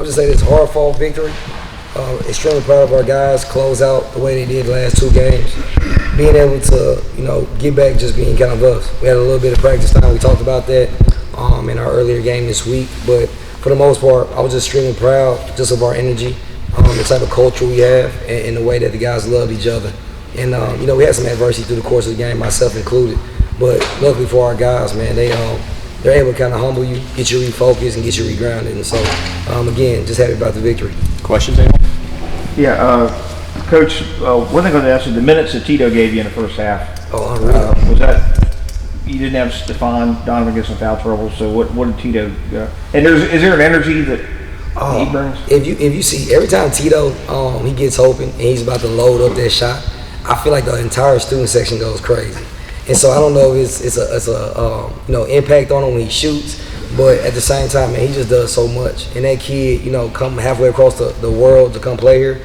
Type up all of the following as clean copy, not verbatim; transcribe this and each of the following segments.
just say this hard-fought victory. Extremely proud of our guys. Close out the way they did the last 2 games. Being able to, get back, just being kind of us. We had a little bit of practice time. We talked about that in our earlier game this week. But for the most part, I was just extremely proud just of our energy, the type of culture we have, and the way that the guys love each other. And, we had some adversity through the course of the game, myself included. But luckily for our guys, man, they're able to kind of humble you, get you refocused, and get you regrounded. And so, again, just happy about the victory. Questions, anyone? Yeah, Coach, one thing I was going to ask you, the minutes that Tito gave you in the first half, unreal. Was that, you didn't have Stephon Donovan get some foul trouble, so what did Tito, and is there an energy that he brings? If you see, every time Tito, he gets open and he's about to load up that shot, I feel like the entire student section goes crazy. And so I don't know if it's a impact on him when he shoots, but at the same time, man, he just does so much. And that kid, come halfway across the world to come play here,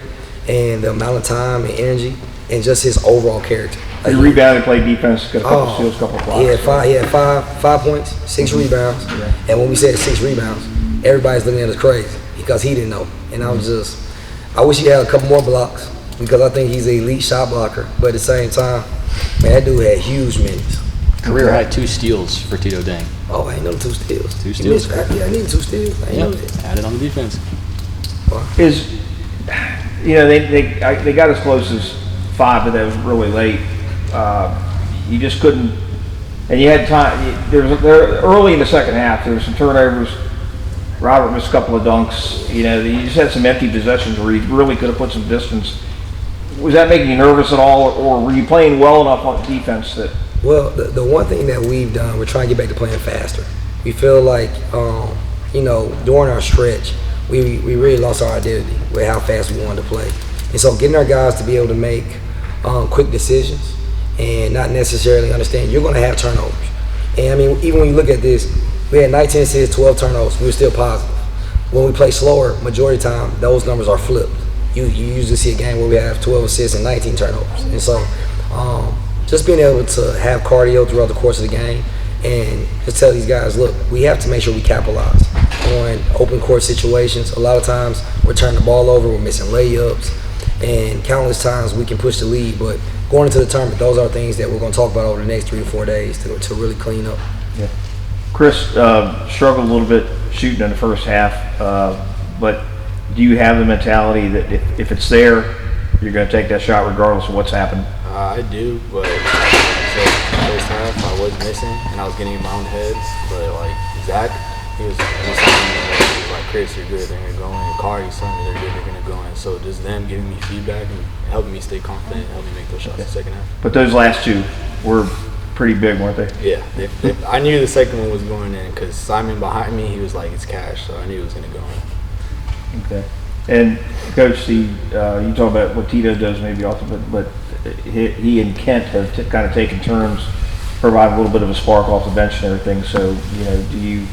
and the amount of time and energy, and just his overall character. He rebounded, played defense, got a couple steals, couple of blocks. He had five points, 6 rebounds. Yeah. And when we said 6 rebounds, everybody's looking at us crazy because he didn't know. And I wish he had a couple more blocks because I think he's an elite shot blocker. But at the same time, man, that dude had huge minutes. Career had 2 steals for Tito Dang. Oh, I ain't know 2 steals. 2 steals. I need 2 steals. I ain't know that. Added on the defense. They got as close as 5, but that was really late. You just couldn't, and you had time. There early in the second half, there were some turnovers. Robert missed a couple of dunks. You just had some empty possessions where you really could have put some distance. Was that making you nervous at all, or were you playing well enough on defense that? Well, the one thing that we've done, we're trying to get back to playing faster. We feel like, during our stretch, we really lost our identity with how fast we wanted to play. And so getting our guys to be able to make quick decisions and not necessarily understand you're going to have turnovers. And I mean, even when you look at this, we had 19 assists, 12 turnovers. We were still positive. When we play slower, majority of the time, those numbers are flipped. You usually see a game where we have 12 assists and 19 turnovers. And so just being able to have cardio throughout the course of the game and just tell these guys, look, we have to make sure we capitalize on open court situations. A lot of times we're turning the ball over, we're missing layups, and countless times we can push the lead. But going into the tournament, those are things that we're going to talk about over the next 3 to 4 days to really clean up. Yeah. Chris struggled a little bit shooting in the first half, but do you have the mentality that if it's there, you're going to take that shot regardless of what's happened? I do, but first half I was missing and I was getting in my own heads. But like Zach, he was like, Chris, you're good, they're gonna go in. Carr, he's telling me they're good, they're gonna go in. So just them giving me feedback and helping me stay confident, helping me make those shots in the second half. But those last 2 were pretty big, weren't they? Yeah, I knew the second one was going in because Simon behind me, he was like, it's cash, so I knew it was gonna go in. Okay. And Coach, you talk about what Tito does maybe also, but he and Kent have kind of taken turns, provide a little bit of a spark off the bench and everything. So do you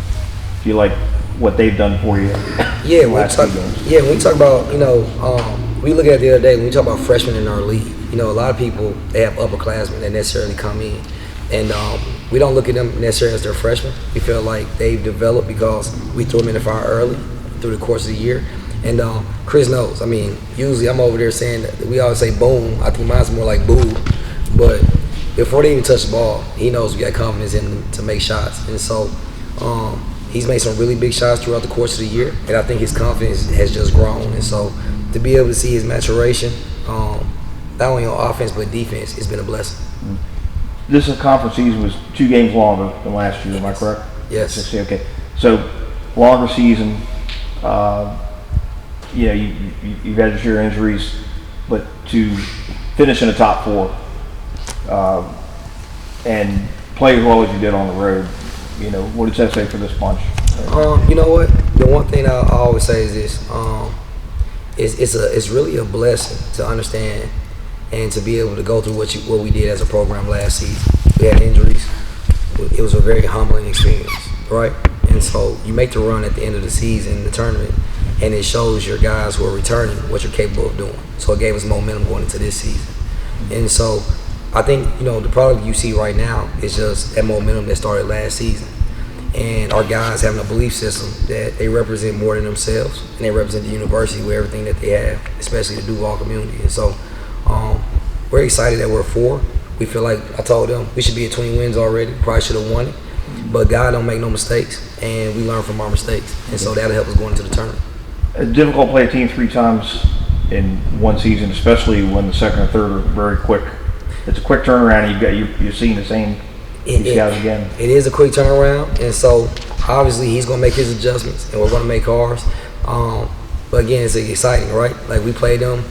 feel like what they've done for you? Yeah, when we talk about we look at it the other day when we talk about freshmen in our league. A lot of people, they have upperclassmen that necessarily come in, and we don't look at them necessarily as their freshmen. We feel like they've developed because we threw them in the fire early through the course of the year. And Chris knows. I mean, usually I'm over there saying that we always say boom. I think mine's more like boo. But before they even touch the ball, he knows we got confidence in them to make shots. And so he's made some really big shots throughout the course of the year. And I think his confidence has just grown. And so to be able to see his maturation, not only on offense but defense, it's been a blessing. This conference season was 2 games longer than last year. Am I correct? Yes. Okay. So longer season. You've had your share of injuries, but to finish in the top 4 and play as well as you did on the road, what does that say for this bunch? You know what? The one thing I always say is this: it's really a blessing to understand and to be able to go through what we did as a program last season. We had injuries. It was a very humbling experience, right? And so you make the run at the end of the season in the tournament, and it shows your guys who are returning what you're capable of doing. So it gave us momentum going into this season. And so I think, the product you see right now is just that momentum that started last season. and our guys having a belief system that they represent more than themselves, and they represent the university with everything that they have, especially the Duval community. And so we're excited that we're 4. We feel like, I told them, we should be at 20 wins already. Probably should have won it. But God don't make no mistakes, and we learn from our mistakes. And so that'll help us go into the tournament. It's difficult to play a team 3 times in one season, especially when the second and third are very quick. It's a quick turnaround, and you're seeing the same guys again. It is a quick turnaround, and so obviously he's going to make his adjustments, and we're going to make ours. But again, it's exciting, right? Like, we played them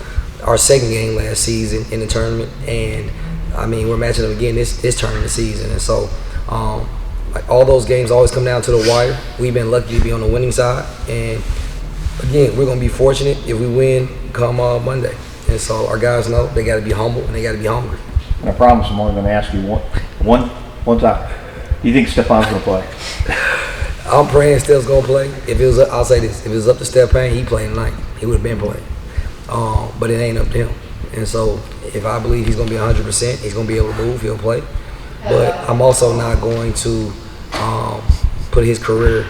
our second game last season in the tournament, and I mean, we're matching them again this tournament season. And so like, all those games always come down to the wire. We've been lucky to be on the winning side, and again, we're going to be fortunate if we win come Monday. And so our guys know they got to be humble and they got to be hungry. And I promise I'm only going to ask you one time. Do you think Stefan's going to play? I'm praying Steph's going to play. If it was, I'll say this: if it was up to Steph Payne, he played tonight. He would have been playing. But it ain't up to him. And so if I believe he's going to be 100%, he's going to be able to move. He'll play. But I'm also not going to put his career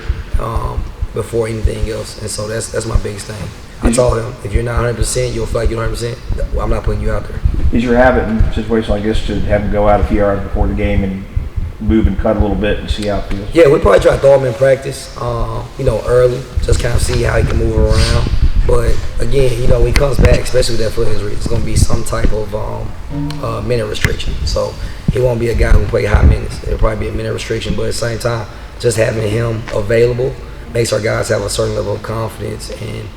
before anything else. And so that's my biggest thing. I told him, if you're not 100%, you'll feel like you're 100%. I'm not putting you out there. Is your habit in situations like this to have him go out a few hours before the game and move and cut a little bit and see how it feels? Yeah, we probably try to throw him in practice, early, just kind of see how he can move around. But again, when he comes back, especially with that foot injury, it's going to be some type of minute restriction. So he won't be a guy who play high minutes. It'll probably be a minute restriction, but at the same time, just having him available makes our guys have a certain level of confidence, and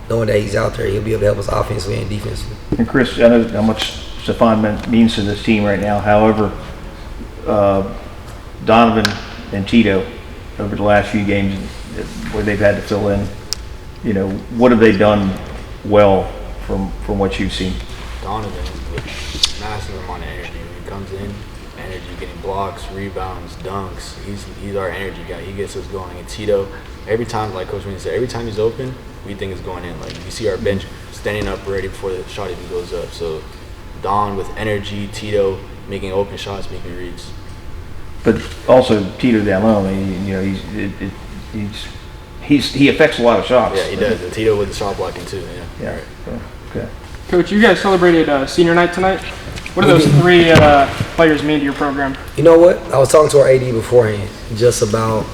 knowing that he's out there, he'll be able to help us offensively and defensively. And Chris, I know how much Stefan means to this team right now. However, Donovan and Tito, over the last few games where they've had to fill in, what have they done well from what you've seen? Donovan with massive amount of energy. When he comes in, energy, getting blocks, rebounds, dunks. He's our energy guy. He gets us going. And Tito, every time, like Coach Mincy said, every time he's open, we think it's going in. Like, you see our bench standing up ready before the shot even goes up. So Don with energy, Tito making open shots, making reads. But also Tito down low. I mean, he affects a lot of shots. Yeah, he does. And Tito with the shot blocking too. Yeah. Right. Okay. Coach, you guys celebrated senior night tonight. What do those 3 players mean to your program? You know what? I was talking to our AD beforehand just about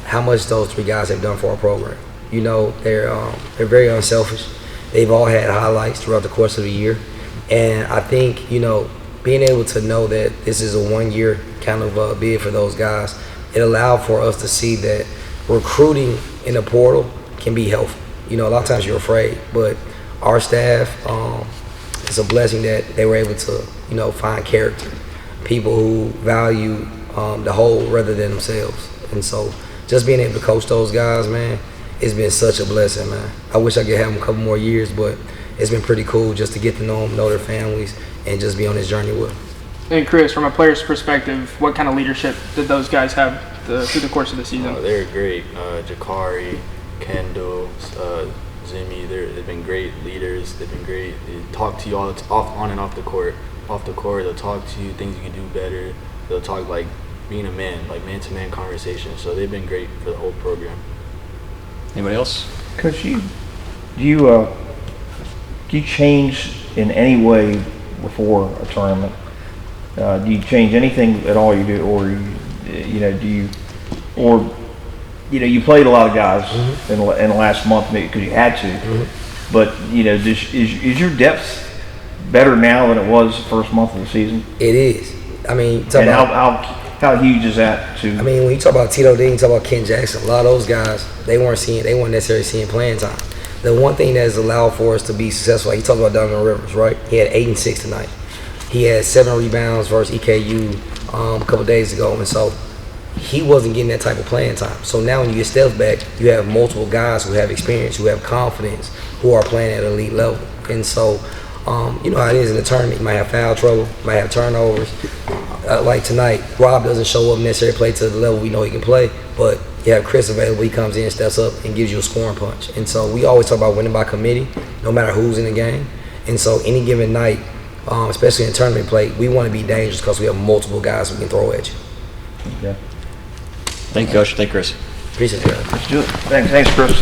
how much those 3 guys have done for our program. They're very unselfish. They've all had highlights throughout the course of the year. And I think, being able to know that this is a 1-year kind of bid for those guys, it allowed for us to see that recruiting in the portal can be helpful. A lot of times you're afraid, but our staff, it's a blessing that they were able to, find character, people who value the whole rather than themselves. And so just being able to coach those guys, man, it's been such a blessing, man. I wish I could have them a couple more years, but it's been pretty cool just to get to know them, know their families, and just be on this journey with them. And Chris, from a player's perspective, what kind of leadership did those guys have through the course of the season? They're great. Jakari, Kendall, Zimmy, they've been great leaders. They've been great. They talk to you all on and off the court. Off the court, they'll talk to you, things you can do better. They'll talk like being a man, like man-to-man conversation. So they've been great for the whole program. Anybody else? Coach, do you change in any way before a tournament? Do you change anything at all you do, or you played a lot of guys in the last month because you had to, but is your depth better now than it was the first month of the season? It is. I mean, how huge is that to? I mean, when you talk about Tito Dean, you talk about Ken Jackson, a lot of those guys, they weren't necessarily seeing playing time. The one thing that has allowed for us to be successful, like you talked about Donovan Rivers, right? He had 8 and 6 tonight. He had 7 rebounds versus EKU a couple days ago, and so he wasn't getting that type of playing time. So now when you get Steph back, you have multiple guys who have experience, who have confidence, who are playing at an elite level. And so, you know how it is in the tournament. You might have foul trouble, you might have turnovers. Like tonight, Rob doesn't show up necessarily play to the level we know he can play, but you have Chris available. He comes in, steps up, and gives you a scoring punch. And so we always talk about winning by committee, no matter who's in the game. And so any given night, especially in tournament play, we want to be dangerous because we have multiple guys we can throw at you. Yeah. Thank you, Coach. Thank you, Chris. Appreciate it, guys. Let's do it. Thanks, Chris.